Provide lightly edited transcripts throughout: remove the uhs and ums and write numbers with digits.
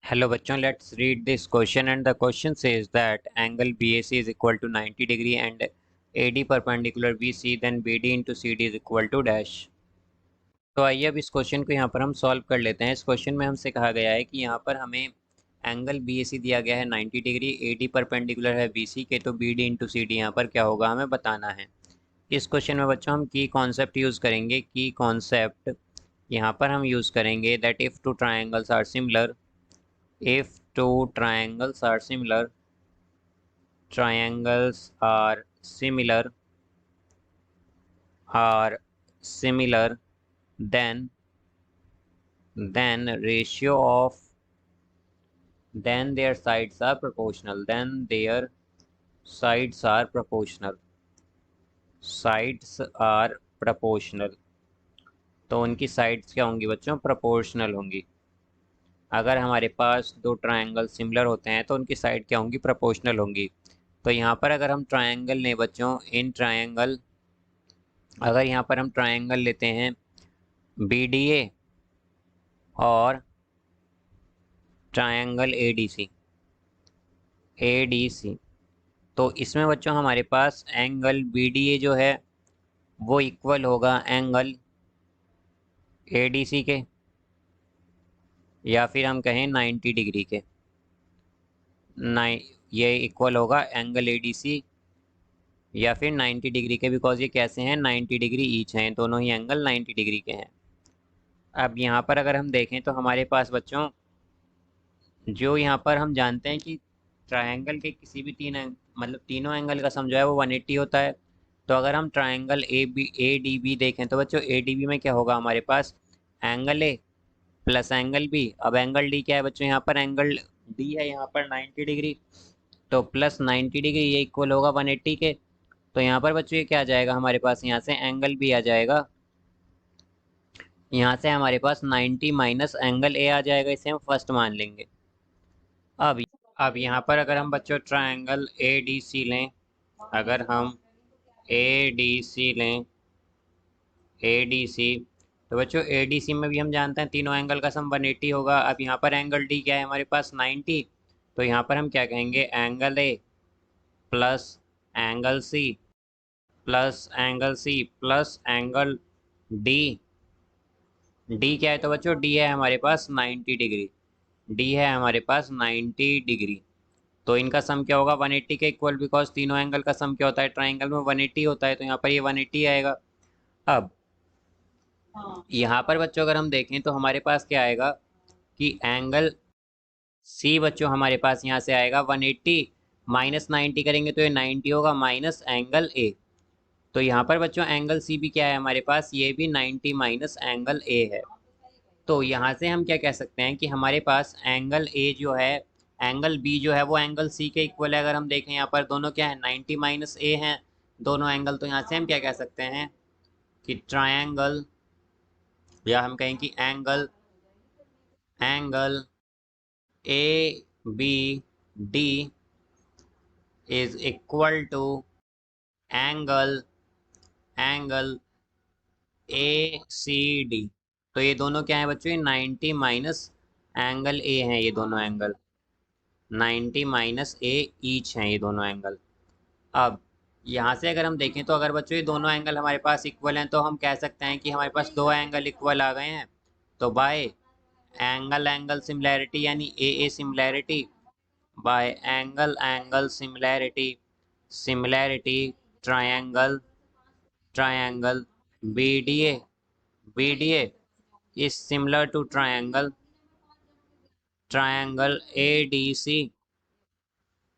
Hello बच्चों, let's read this question and the question says that angle BAC is equal to 90 degree and AD perpendicular BC then BD into CD is equal to dash। तो आइए अब इस question को यहाँ पर हम solve कर लेते हैं। इस क्वेश्चन में हमसे कहा गया है कि यहाँ पर हमें एंगल BAC दिया गया है 90 डिग्री, AD परपेंडिकुलर है BC के, तो BD इंटू CD यहाँ पर क्या होगा हमें बताना है। इस क्वेश्चन में बच्चों हम की कॉन्सेप्ट यूज़ करेंगे। की कॉन्सेप्ट यहाँ पर हम यूज़ करेंगे that if two triangles are similar, if two triangles are similar, triangles are similar then ratio of then their sides are proportional, then their sides are proportional, sides are proportional। तो उनकी sides क्या होंगी बच्चों? Proportional होंगी। अगर हमारे पास दो triangle similar होते हैं तो उनकी साइड क्या होंगी? प्रोपोर्शनल होंगी। तो यहाँ पर अगर हम ट्रायंगल लें बच्चों, इन ट्रायंगल, अगर यहाँ पर हम ट्रायंगल लेते हैं BDA और ट्रायंगल ADC, तो इसमें बच्चों हमारे पास एंगल BDA जो है वो इक्वल होगा एंगल ADC के, या फिर हम कहें 90 डिग्री के। ये इक्वल होगा एंगल ADC या फिर 90 डिग्री के, बिकॉज ये कैसे हैं? 90 डिग्री ईच हैं, दोनों ही एंगल 90 डिग्री के हैं। अब यहाँ पर अगर हम देखें तो हमारे पास बच्चों जो यहाँ पर हम जानते हैं कि ट्रायंगल के किसी भी मतलब तीनों एंगल का सम जो है वो 180 होता है। तो अगर हम ट्रायंगल ADB देखें तो बच्चों ADB में क्या होगा हमारे पास? Angle A plus angle B। अब एंगल D क्या है बच्चों? यहाँ पर एंगल D है यहाँ पर 90 डिग्री, तो प्लस 90 डिग्री ये इक्वल होगा 180 के। तो यहाँ पर बच्चों ये क्या आ जाएगा हमारे पास? यहाँ से एंगल B आ जाएगा, यहाँ से हमारे पास 90 माइनस एंगल A आ जाएगा, इसे हम फर्स्ट मान लेंगे। अब अब यहाँ पर अगर हम बच्चों ट्रायंगल ADC लें, अगर हम ADC लें, ADC, तो बच्चों ADC में भी हम जानते हैं तीनों एंगल का सम 180 होगा। अब यहाँ पर एंगल D क्या है हमारे पास? 90। तो यहाँ पर हम क्या कहेंगे? Angle A plus angle C plus angle C plus angle D। D क्या है तो बच्चों? D है हमारे पास 90 डिग्री, D है हमारे पास 90 डिग्री। तो इनका सम क्या होगा? 180 के इक्वल, बिकॉज तीनों एंगल का सम क्या होता है? ट्राइंगल में 180 होता है, तो यहाँ पर ये 180 आएगा। अब यहाँ पर बच्चों अगर हम देखें तो हमारे पास क्या आएगा कि एंगल C बच्चों हमारे पास यहाँ से आएगा 180, माइनस 90 करेंगे तो ये 90 होगा, माइनस एंगल A। तो यहाँ पर बच्चों एंगल C भी क्या है हमारे पास? ये भी 90 माइनस एंगल A है। तो यहाँ से हम क्या कह सकते हैं कि हमारे पास एंगल A जो है, एंगल B जो है वो एंगल C के इक्वल है। अगर हम देखें यहाँ पर दोनों क्या है? 90 माइनस A हैं दोनों एंगल। तो यहाँ से हम क्या कह सकते हैं कि ट्रायंगल, या हम कहें कि angle angle ABD is equal to angle angle ACD। तो ये दोनों क्या है बच्चों? ये 90 माइनस एंगल A हैं, ये दोनों एंगल 90 माइनस A ईच हैं, ये दोनों एंगल। अब यहाँ से अगर हम देखें तो अगर बच्चों ये दोनों एंगल हमारे पास इक्वल हैं तो हम कह सकते हैं कि हमारे पास दो एंगल इक्वल आ गए हैं। तो बाय एंगल एंगल सिमिलैरिटी यानी AA similarity, bye angle angle similarity, similarity triangle triangle BDA BDA is similar to triangle ADC।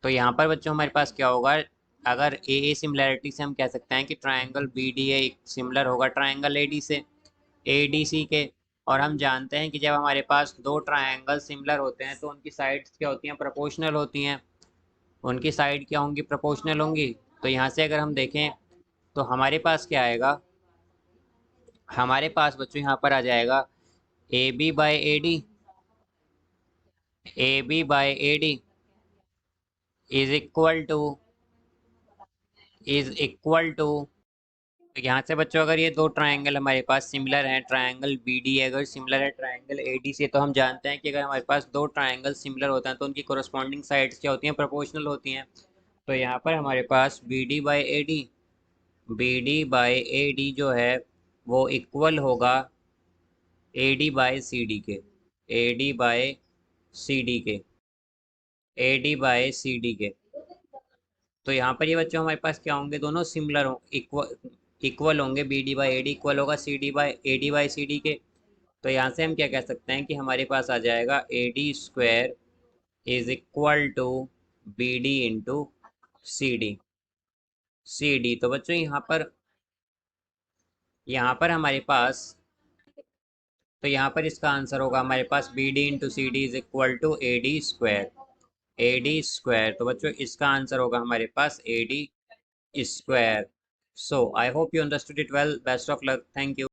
तो यहाँ पर बच्चों हमारे पास क्या होगा? अगर AA सिमिलैरिटी से हम कह सकते हैं कि ट्रायंगल BDA सिमिलर होगा ट्रायंगल ADC के। और हम जानते हैं कि जब हमारे पास दो ट्रायंगल सिमिलर होते हैं तो उनकी साइड्स क्या होती हैं? प्रोपोर्शनल होती हैं। उनकी साइड क्या होंगी? प्रोपोर्शनल होंगी। तो यहाँ से अगर हम देखें तो हमारे पास क्या आएगा? हमारे पास बच्चों यहाँ पर आ जाएगा AB by AD, AB by AD is equal to तो यहाँ से बच्चों अगर ये दो ट्रायंगल हमारे पास सिमिलर हैं, ट्रायंगल बी डी अगर सिमिलर है ट्रायंगल ए डी से, तो हम जानते हैं कि अगर हमारे पास दो ट्रायंगल सिमिलर होते हैं तो उनकी कोरस्पॉन्डिंग साइड्स क्या होती हैं, प्रोपोर्शनल होती हैं। तो यहाँ पर हमारे पास B D by A D, B D by A D जो है वो इक्वल होगा A D by C D के, A D by C D के, A D by C D के। तो यहाँ पर ये बच्चों हमारे पास क्या होंगे, दोनों सिमिलर हो, इक्वल इक्वल होंगे, B D by A D equal होगा C D by A D by C D के। तो यहाँ से हम क्या कह सकते हैं कि हमारे पास आ जाएगा A D square is equal to B D into C D, C D. तो बच्चों यहाँ पर हमारे पास, तो यहाँ पर इसका आंसर होगा हमारे पास B D into C D is equal to A D square, A D square. तो बच्चों इसका आंसर होगा हमारे पास A D square. So I hope you understood it well, best of luck, thank you.